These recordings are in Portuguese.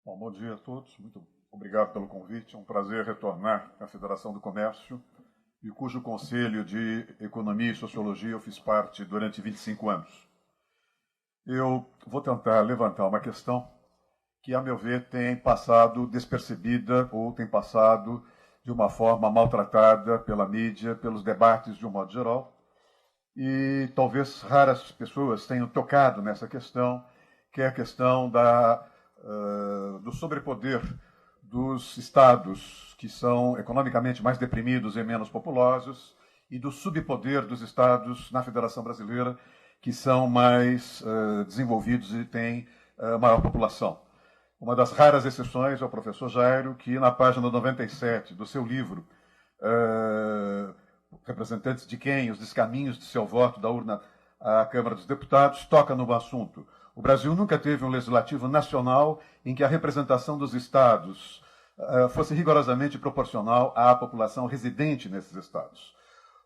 Bom dia a todos. Muito obrigado pelo convite. É um prazer retornar à Federação do Comércio, e cujo Conselho de Economia e Sociologia eu fiz parte durante 25 anos. Eu vou tentar levantar uma questão que, a meu ver, tem passado despercebida ou tem passado de uma forma maltratada pela mídia, pelos debates de um modo geral, e talvez raras pessoas tenham tocado nessa questão, que é a questão do sobrepoder dos estados que são economicamente mais deprimidos e menos populosos e do subpoder dos estados na Federação Brasileira que são mais desenvolvidos e têm maior população. Uma das raras exceções é o professor Jairo, que na página 97 do seu livro Representantes de quem? Os descaminhos de seu voto da urna à Câmara dos Deputados, toca no assunto. O Brasil nunca teve um legislativo nacional em que a representação dos estados fosse rigorosamente proporcional à população residente nesses estados.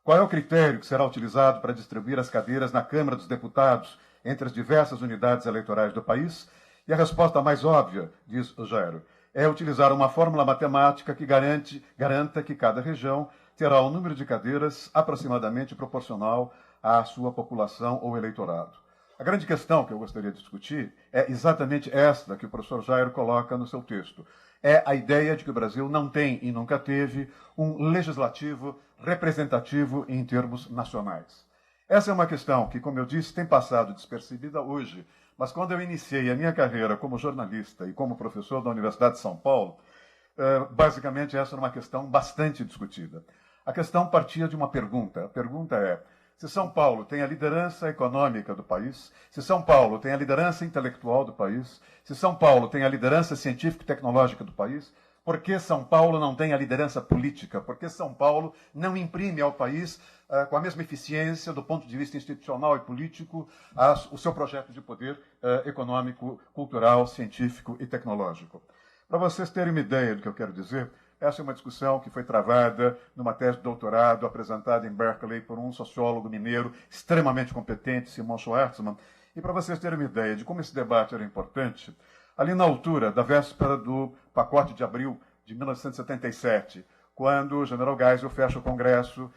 Qual é o critério que será utilizado para distribuir as cadeiras na Câmara dos Deputados entre as diversas unidades eleitorais do país? E a resposta mais óbvia, diz o Jairo, é utilizar uma fórmula matemática que garanta que cada região terá um número de cadeiras aproximadamente proporcional à sua população ou eleitorado. A grande questão que eu gostaria de discutir é exatamente esta que o professor Jairo coloca no seu texto. É a ideia de que o Brasil não tem e nunca teve um legislativo representativo em termos nacionais. Essa é uma questão que, como eu disse, tem passado despercebida hoje, mas quando eu iniciei a minha carreira como jornalista e como professor da Universidade de São Paulo, basicamente essa era uma questão bastante discutida. A questão partia de uma pergunta. A pergunta é: se São Paulo tem a liderança econômica do país, se São Paulo tem a liderança intelectual do país, se São Paulo tem a liderança científico-tecnológica do país, por que São Paulo não tem a liderança política? Por que São Paulo não imprime ao país, com a mesma eficiência do ponto de vista institucional e político, o seu projeto de poder econômico, cultural, científico e tecnológico? Para vocês terem uma ideia do que eu quero dizer, essa é uma discussão que foi travada numa tese de doutorado apresentada em Berkeley por um sociólogo mineiro extremamente competente, Simon Schwartzman. E para vocês terem uma ideia de como esse debate era importante, ali na altura da véspera do pacote de abril de 1977, quando o general Geisel fecha o Congresso,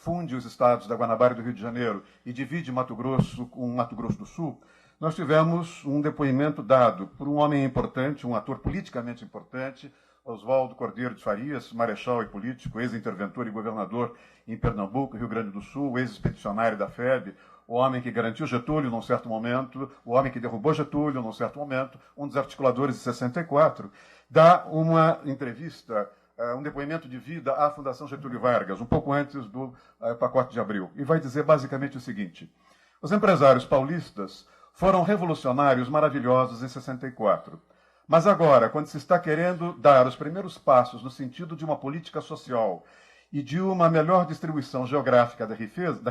funde os estados da Guanabara e do Rio de Janeiro e divide Mato Grosso com Mato Grosso do Sul, nós tivemos um depoimento dado por um homem importante, um ator politicamente importante, Oswaldo Cordeiro de Farias, marechal e político, ex-interventor e governador em Pernambuco, Rio Grande do Sul, ex-expedicionário da FEB, o homem que garantiu Getúlio num certo momento, o homem que derrubou Getúlio num certo momento, um dos articuladores de 64, dá uma entrevista, um depoimento de vida à Fundação Getúlio Vargas, um pouco antes do pacote de abril, e vai dizer basicamente o seguinte: os empresários paulistas foram revolucionários maravilhosos em 64. Mas agora, quando se está querendo dar os primeiros passos no sentido de uma política social e de uma melhor distribuição geográfica da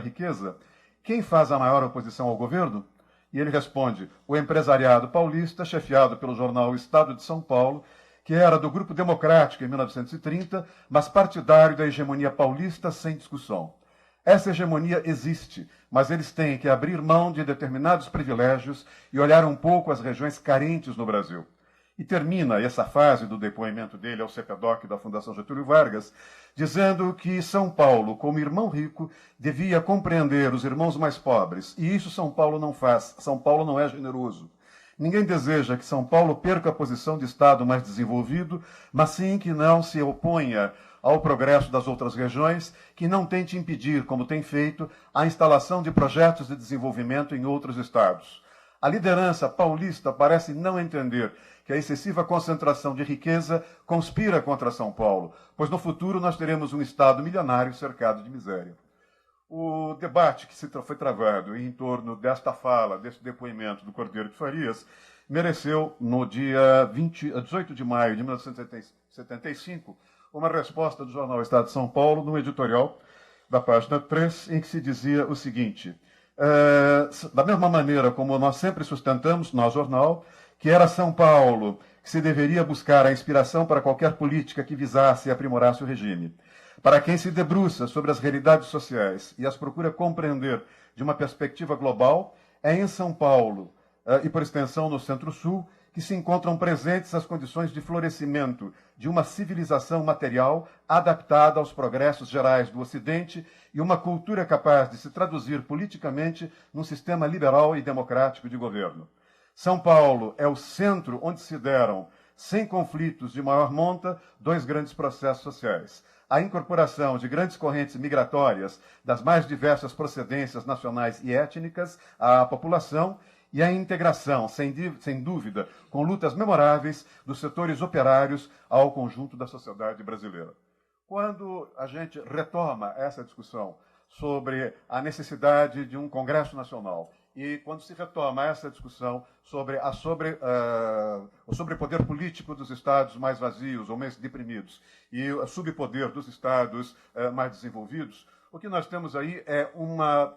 riqueza, quem faz a maior oposição ao governo? E ele responde: o empresariado paulista, chefiado pelo jornal Estado de São Paulo, que era do Grupo Democrático em 1930, mas partidário da hegemonia paulista sem discussão. Essa hegemonia existe, mas eles têm que abrir mão de determinados privilégios e olhar um pouco as regiões carentes no Brasil. E termina essa fase do depoimento dele ao CPDOC da Fundação Getúlio Vargas, dizendo que São Paulo, como irmão rico, devia compreender os irmãos mais pobres. E isso São Paulo não faz. São Paulo não é generoso. Ninguém deseja que São Paulo perca a posição de Estado mais desenvolvido, mas sim que não se oponha ao progresso das outras regiões, que não tente impedir, como tem feito, a instalação de projetos de desenvolvimento em outros estados. A liderança paulista parece não entender que a excessiva concentração de riqueza conspira contra São Paulo, pois no futuro nós teremos um Estado milionário cercado de miséria. O debate que foi travado em torno desta fala, deste depoimento do Cordeiro de Farias, mereceu, no dia 18 de maio de 1975, uma resposta do jornal Estado de São Paulo, num editorial da página 3, em que se dizia o seguinte: da mesma maneira como nós sempre sustentamos, no jornal, que era São Paulo que se deveria buscar a inspiração para qualquer política que visasse e aprimorasse o regime. Para quem se debruça sobre as realidades sociais e as procura compreender de uma perspectiva global, é em São Paulo, e por extensão no Centro-Sul, que se encontram presentes as condições de florescimento de uma civilização material adaptada aos progressos gerais do Ocidente e uma cultura capaz de se traduzir politicamente num sistema liberal e democrático de governo. São Paulo é o centro onde se deram, sem conflitos de maior monta, dois grandes processos sociais: a incorporação de grandes correntes migratórias das mais diversas procedências nacionais e étnicas à população e a integração, sem dúvida, com lutas memoráveis dos setores operários ao conjunto da sociedade brasileira. Quando a gente retoma essa discussão sobre a necessidade de um Congresso Nacional e quando se retoma essa discussão sobre o sobrepoder político dos estados mais vazios ou mais deprimidos e o subpoder dos estados mais desenvolvidos, o que nós temos aí é uma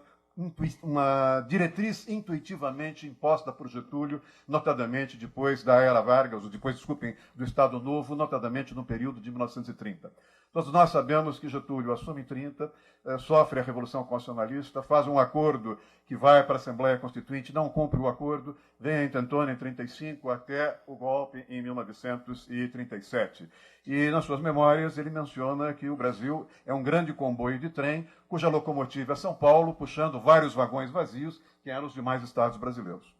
diretriz intuitivamente imposta por Getúlio, notadamente depois da era Vargas, ou depois, desculpem, do Estado Novo, notadamente no período de 1930. Todos nós sabemos que Getúlio assume em 30, sofre a Revolução Constitucionalista, faz um acordo que vai para a Assembleia Constituinte, não cumpre o acordo, vem a intentona em 35 até o golpe em 1937. E nas suas memórias ele menciona que o Brasil é um grande comboio de trem, cuja locomotiva é São Paulo, puxando vários vagões vazios, que eram os demais estados brasileiros.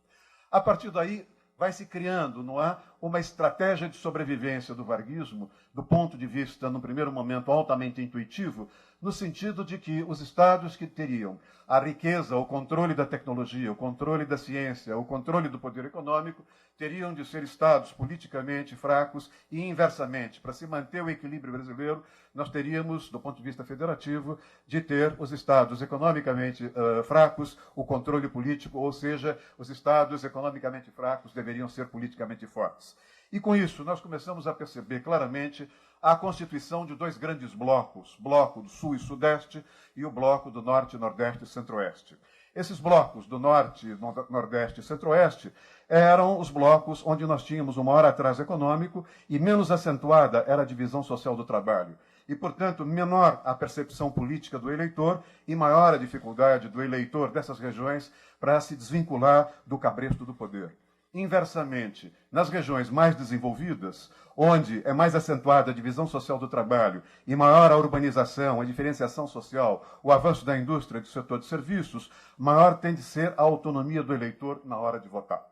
A partir daí, vai se criando, não é, uma estratégia de sobrevivência do varguismo, do ponto de vista, no primeiro momento, altamente intuitivo, no sentido de que os estados que teriam a riqueza, o controle da tecnologia, o controle da ciência, o controle do poder econômico, teriam de ser estados politicamente fracos e, inversamente, para se manter o equilíbrio brasileiro, nós teríamos, do ponto de vista federativo, de ter os estados economicamente fracos, o controle político, ou seja, os estados economicamente fracos deveriam ser politicamente fortes. E com isso, nós começamos a perceber claramente a constituição de dois grandes blocos, bloco do Sul e Sudeste e o bloco do Norte, Nordeste e Centro-Oeste. Esses blocos do Norte, Nordeste e Centro-Oeste eram os blocos onde nós tínhamos um maior atraso econômico e menos acentuada era a divisão social do trabalho. E, portanto, menor a percepção política do eleitor e maior a dificuldade do eleitor dessas regiões para se desvincular do cabresto do poder. Inversamente, nas regiões mais desenvolvidas, onde é mais acentuada a divisão social do trabalho e maior a urbanização, a diferenciação social, o avanço da indústria e do setor de serviços, maior tem de ser a autonomia do eleitor na hora de votar.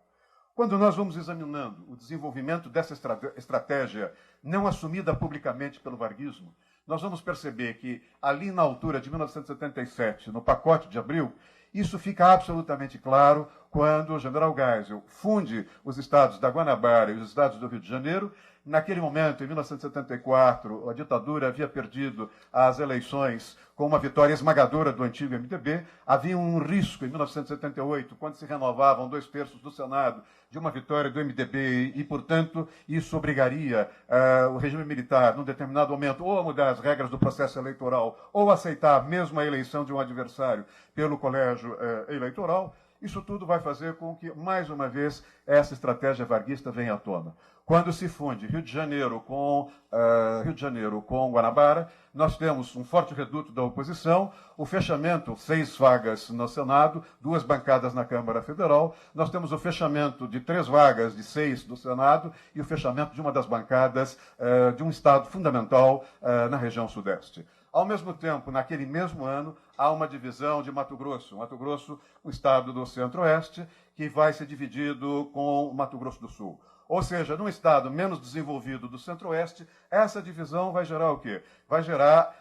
Quando nós vamos examinando o desenvolvimento dessa estratégia não assumida publicamente pelo varguismo, nós vamos perceber que ali na altura de 1977, no pacote de abril, isso fica absolutamente claro quando o general Geisel funde os estados da Guanabara e os estados do Rio de Janeiro. Naquele momento, em 1974, a ditadura havia perdido as eleições com uma vitória esmagadora do antigo MDB. Havia um risco, em 1978, quando se renovavam 2/3 do Senado, de uma vitória do MDB e, portanto, isso obrigaria o regime militar, num determinado momento, ou a mudar as regras do processo eleitoral, ou aceitar mesmo a eleição de um adversário pelo colégio eleitoral. Isso tudo vai fazer com que, mais uma vez, essa estratégia varguista venha à tona. Quando se funde Rio de Janeiro com Guanabara, nós temos um forte reduto da oposição, o fechamento, 6 vagas no Senado, 2 bancadas na Câmara Federal, nós temos o fechamento de 3 vagas de 6 do Senado e o fechamento de uma das bancadas de um estado fundamental na região Sudeste. Ao mesmo tempo, naquele mesmo ano, há uma divisão de Mato Grosso. Mato Grosso, um estado do Centro-Oeste, que vai ser dividido com o Mato Grosso do Sul. Ou seja, num estado menos desenvolvido do Centro-Oeste, essa divisão vai gerar o quê? Vai gerar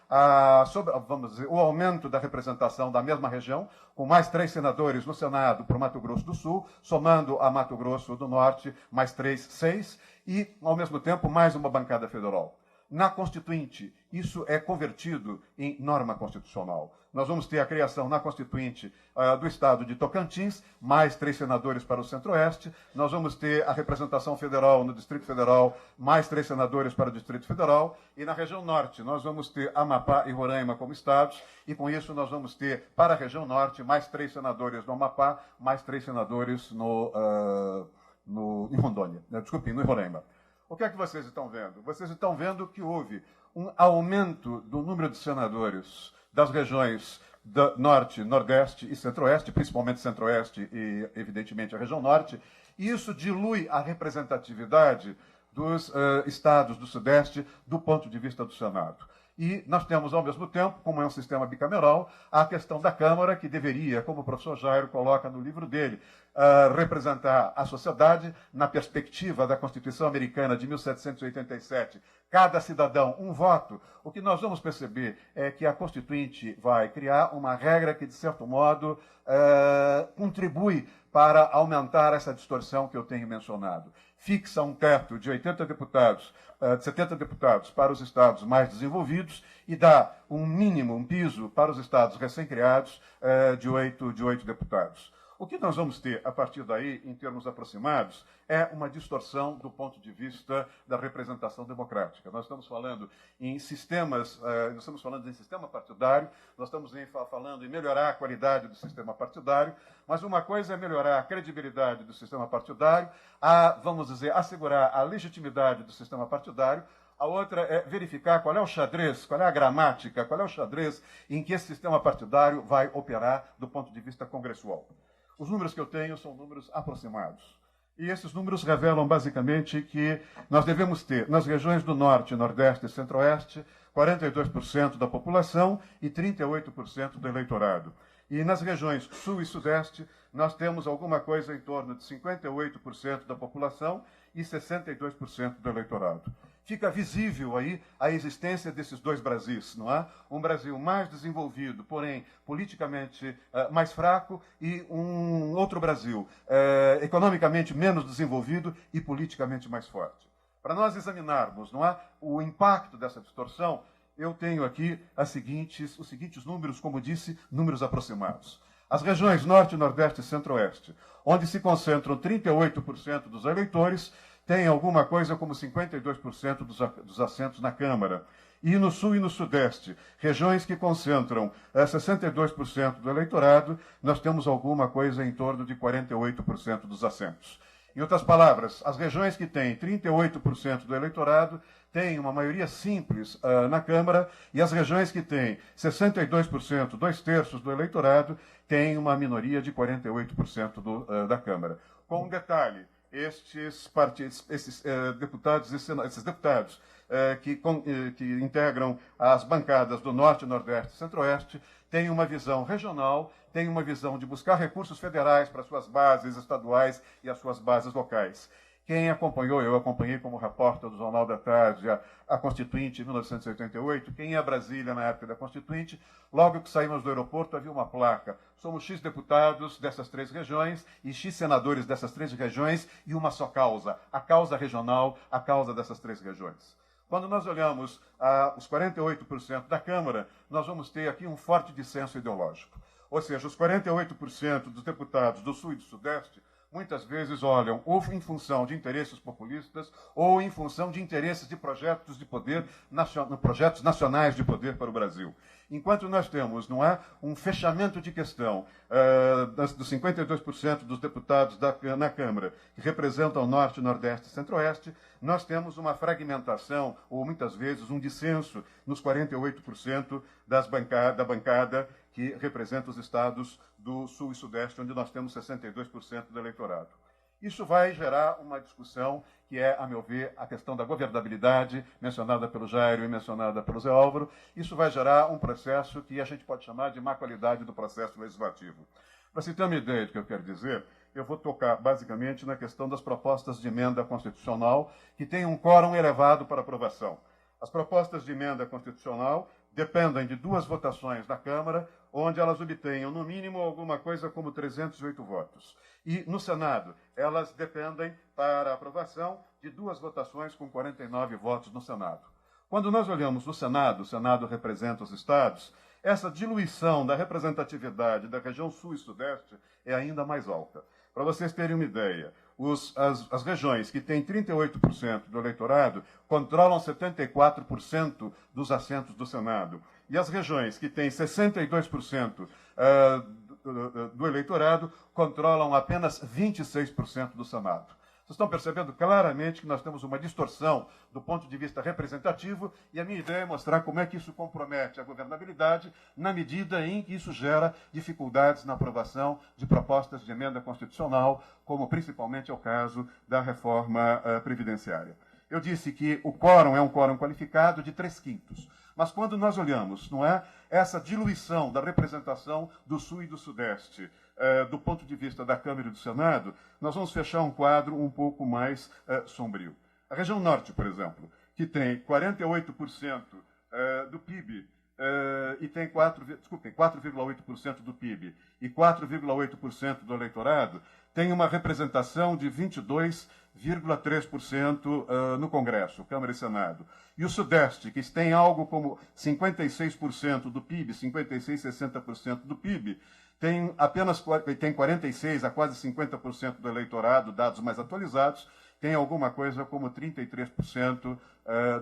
o aumento da representação da mesma região, com mais 3 senadores no Senado para o Mato Grosso do Sul, somando a Mato Grosso do Norte, mais 3, 6, e, ao mesmo tempo, mais uma bancada federal. Na Constituinte, isso é convertido em norma constitucional. Nós vamos ter a criação na Constituinte do Estado de Tocantins, mais 3 senadores para o Centro-Oeste. Nós vamos ter a representação federal no Distrito Federal, mais 3 senadores para o Distrito Federal. E na região Norte, nós vamos ter Amapá e Roraima como estados. E com isso, nós vamos ter, para a região Norte, mais 3 senadores no Amapá, mais 3 senadores em Rondônia. Desculpem, no Roraima. O que é que vocês estão vendo? Vocês estão vendo que houve um aumento do número de senadores das regiões do Norte, Nordeste e Centro-Oeste, principalmente Centro-Oeste e, evidentemente, a região Norte, E isso dilui a representatividade dos estados do Sudeste do ponto de vista do Senado. E nós temos, ao mesmo tempo, como é um sistema bicameral, a questão da Câmara, que deveria, como o professor Jairo coloca no livro dele, representar a sociedade na perspectiva da Constituição Americana de 1787. Cada cidadão, um voto. O que nós vamos perceber é que a Constituinte vai criar uma regra que, de certo modo, contribui para aumentar essa distorção que eu tenho mencionado. Fixa um teto de 80 deputados, de 70 deputados para os estados mais desenvolvidos e dá um mínimo, um piso para os estados recém-criados de 8 deputados. O que nós vamos ter, a partir daí, em termos aproximados, é uma distorção do ponto de vista da representação democrática. Nós estamos falando em sistemas, nós estamos falando em sistema partidário, nós estamos falando em melhorar a qualidade do sistema partidário, mas uma coisa é melhorar a credibilidade do sistema partidário, vamos dizer, assegurar a legitimidade do sistema partidário. A outra é verificar qual é o xadrez, qual é a gramática, qual é o xadrez em que esse sistema partidário vai operar do ponto de vista congressual. Os números que eu tenho são números aproximados. E esses números revelam, basicamente, que nós devemos ter, nas regiões do Norte, Nordeste e Centro-Oeste, 42% da população e 38% do eleitorado. E nas regiões Sul e Sudeste, nós temos alguma coisa em torno de 58% da população e 62% do eleitorado. Fica visível aí a existência desses dois Brasis, não é? Um Brasil mais desenvolvido, porém politicamente mais fraco, e um outro Brasil economicamente menos desenvolvido e politicamente mais forte. Para nós examinarmos, não é, o impacto dessa distorção, eu tenho aqui os seguintes números, como disse, números aproximados. As regiões Norte, Nordeste e Centro-Oeste, onde se concentram 38% dos eleitores, tem alguma coisa como 52% dos assentos na Câmara. E no Sul e no Sudeste, regiões que concentram 62% do eleitorado, nós temos alguma coisa em torno de 48% dos assentos. Em outras palavras, as regiões que têm 38% do eleitorado têm uma maioria simples na Câmara, e as regiões que têm 62%, 2/3 do eleitorado, têm uma minoria de 48% da Câmara. Com um detalhe, esses deputados que integram as bancadas do Norte, Nordeste e Centro-Oeste têm uma visão regional, têm uma visão de buscar recursos federais para suas bases estaduais e as suas bases locais. Quem acompanhou, eu acompanhei como repórter do Jornal da Tarde a Constituinte em 1988, quem ia a Brasília na época da Constituinte, logo que saímos do aeroporto havia uma placa. Somos X deputados dessas 3 regiões e X senadores dessas 3 regiões e uma só causa, a causa regional, a causa dessas 3 regiões. Quando nós olhamos os 48% da Câmara, nós vamos ter aqui um forte dissenso ideológico. Ou seja, os 48% dos deputados do Sul e do Sudeste muitas vezes olham ou em função de interesses populistas ou em função de interesses de projetos de poder, projetos nacionais de poder para o Brasil. Enquanto nós temos, não é, um fechamento de questão dos 52% dos deputados na Câmara, que representam Norte, Nordeste e Centro-Oeste, nós temos uma fragmentação, ou muitas vezes um dissenso, nos 48% da bancada que representa os estados do Sul e Sudeste, onde nós temos 62% do eleitorado. Isso vai gerar uma discussão que é, a meu ver, a questão da governabilidade, mencionada pelo Jairo e mencionada pelo Zé Álvaro. Isso vai gerar um processo que a gente pode chamar de má qualidade do processo legislativo. Para se ter uma ideia do que eu quero dizer, eu vou tocar basicamente na questão das propostas de emenda constitucional que têm um quórum elevado para aprovação. As propostas de emenda constitucional dependem de 2 votações na Câmara, onde elas obtenham, no mínimo, alguma coisa como 308 votos. E, no Senado, elas dependem, para aprovação, de 2 votações com 49 votos no Senado. Quando nós olhamos o Senado representa os estados, essa diluição da representatividade da região Sul e Sudeste é ainda mais alta. Para vocês terem uma ideia, as regiões que têm 38% do eleitorado controlam 74% dos assentos do Senado. E as regiões que têm 62% do eleitorado controlam apenas 26% do Senado. Vocês estão percebendo claramente que nós temos uma distorção do ponto de vista representativo, e a minha ideia é mostrar como é que isso compromete a governabilidade na medida em que isso gera dificuldades na aprovação de propostas de emenda constitucional, como principalmente é o caso da reforma previdenciária. Eu disse que o quórum é um quórum qualificado de 3/5. Mas quando nós olhamos, não é, essa diluição da representação do Sul e do Sudeste, do ponto de vista da Câmara e do Senado, nós vamos fechar um quadro um pouco mais sombrio. A região Norte, por exemplo, que tem 48% do PIB e tem 4,8% do PIB e 4,8% do eleitorado, tem uma representação de 22,3% no Congresso, Câmara e Senado. E o Sudeste, que tem algo como 56% do PIB, 56, 60% do PIB, tem apenas 46% a quase 50% do eleitorado, dados mais atualizados, tem alguma coisa como 33%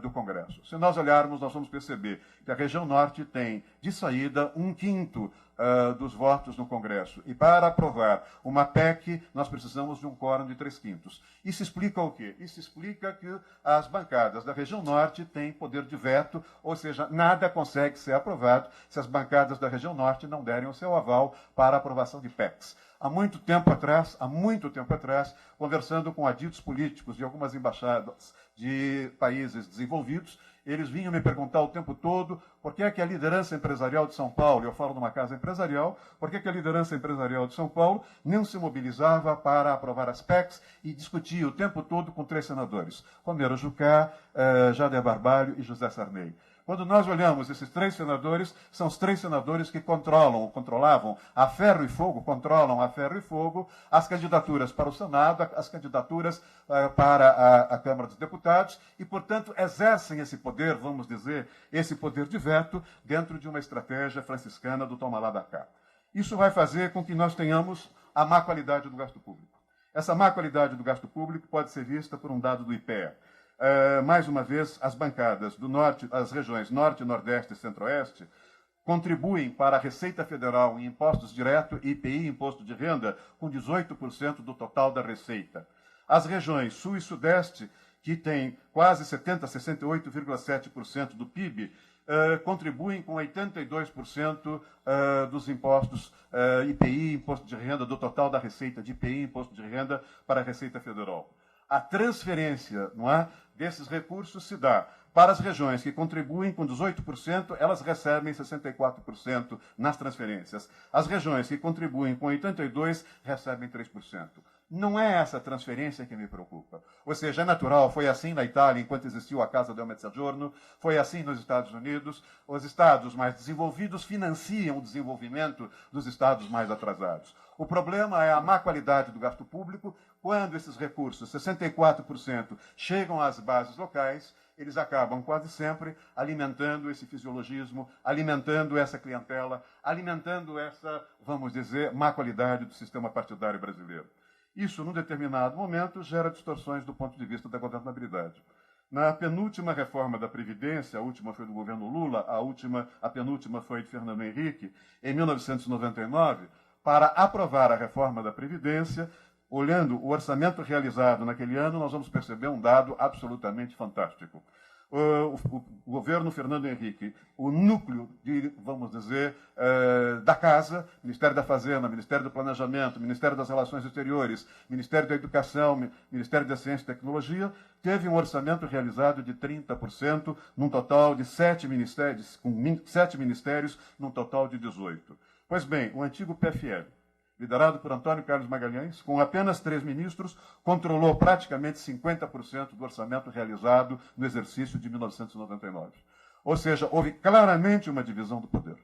do Congresso. Se nós olharmos, nós vamos perceber que a região Norte tem, de saída, 1/5 dos votos no Congresso. E para aprovar uma PEC, nós precisamos de um quórum de 3/5. Isso explica o quê? Isso explica que as bancadas da região Norte têm poder de veto, ou seja, nada consegue ser aprovado se as bancadas da região Norte não derem o seu aval para a aprovação de PECs. Há muito tempo atrás, conversando com adidos políticos de algumas embaixadas de países desenvolvidos, eles vinham me perguntar o tempo todo por que é que a liderança empresarial de São Paulo, eu falo numa casa empresarial, por que é que a liderança empresarial de São Paulo não se mobilizava para aprovar as PECs e discutia o tempo todo com 3 senadores, Romero Jucá, Jader Barbalho e José Sarney. Quando nós olhamos esses 3 senadores, são os 3 senadores que controlam a ferro e fogo as candidaturas para o Senado, as candidaturas para a Câmara dos Deputados e, portanto, exercem esse poder, vamos dizer, esse poder de veto dentro de uma estratégia franciscana do toma lá da cá. Isso vai fazer com que nós tenhamos a má qualidade do gasto público. Essa má qualidade do gasto público pode ser vista por um dado do IPEA. Mais uma vez, as bancadas do Norte, as regiões Norte, Nordeste e Centro-Oeste, contribuem para a Receita Federal em impostos diretos e IPI, Imposto de Renda, com 18% do total da receita. As regiões Sul e Sudeste, que têm quase 68,7% do PIB, contribuem com 82% dos impostos IPI, Imposto de Renda, do total da receita de IPI, Imposto de Renda, para a Receita Federal. A transferência, não é, desses recursos se dá para as regiões que contribuem com 18%, elas recebem 64% nas transferências. As regiões que contribuem com 82% recebem 3%. Não é essa transferência que me preocupa. Ou seja, é natural, foi assim na Itália, enquanto existiu a Casa del Mezzogiorno, foi assim nos Estados Unidos. Os estados mais desenvolvidos financiam o desenvolvimento dos estados mais atrasados. O problema é a má qualidade do gasto público. Quando esses recursos, 64%, chegam às bases locais, eles acabam quase sempre alimentando esse fisiologismo, alimentando essa clientela, alimentando essa, vamos dizer, má qualidade do sistema partidário brasileiro. Isso, num determinado momento, gera distorções do ponto de vista da governabilidade. Na penúltima reforma da Previdência, a última foi do governo Lula, a penúltima foi de Fernando Henrique, em 1999, para aprovar a reforma da Previdência, olhando o orçamento realizado naquele ano, nós vamos perceber um dado absolutamente fantástico. O governo Fernando Henrique, o núcleo de, vamos dizer, da Casa, Ministério da Fazenda, Ministério do Planejamento, Ministério das Relações Exteriores, Ministério da Educação, Ministério da Ciência e Tecnologia, teve um orçamento realizado de 30%, num total de 7 ministérios, num total de 18. Pois bem, o antigo PFL, liderado por Antônio Carlos Magalhães, com apenas 3 ministros, controlou praticamente 50% do orçamento realizado no exercício de 1999. Ou seja, houve claramente uma divisão do poder.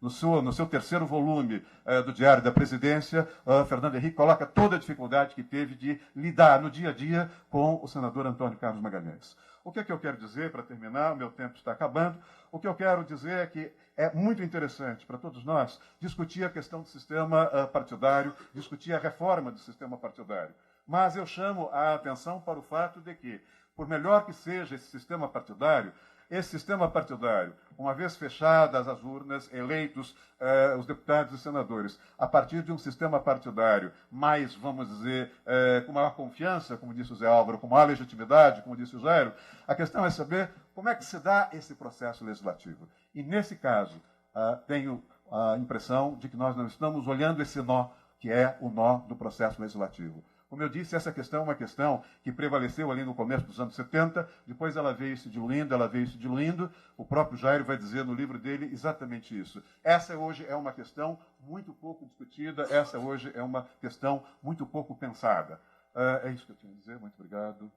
No seu terceiro volume do Diário da Presidência, Fernando Henrique coloca toda a dificuldade que teve de lidar no dia a dia com o senador Antônio Carlos Magalhães. O que é que eu quero dizer, para terminar, o meu tempo está acabando, o que eu quero dizer é que é muito interessante para todos nós discutir a questão do sistema partidário, discutir a reforma do sistema partidário. Mas eu chamo a atenção para o fato de que, por melhor que seja esse sistema partidário, esse sistema partidário, uma vez fechadas as urnas, eleitos os deputados e senadores, a partir de um sistema partidário mais, vamos dizer, com maior confiança, como disse o Zé Álvaro, com maior legitimidade, como disse o Jairo, a questão é saber como é que se dá esse processo legislativo. E, nesse caso, tenho a impressão de que nós não estamos olhando esse nó, que é o nó do processo legislativo. Como eu disse, essa questão é uma questão que prevaleceu ali no começo dos anos 70, depois ela veio se diluindo, o próprio Jairo vai dizer no livro dele exatamente isso. Essa hoje é uma questão muito pouco discutida, essa hoje é uma questão muito pouco pensada. É isso que eu tinha a dizer, muito obrigado.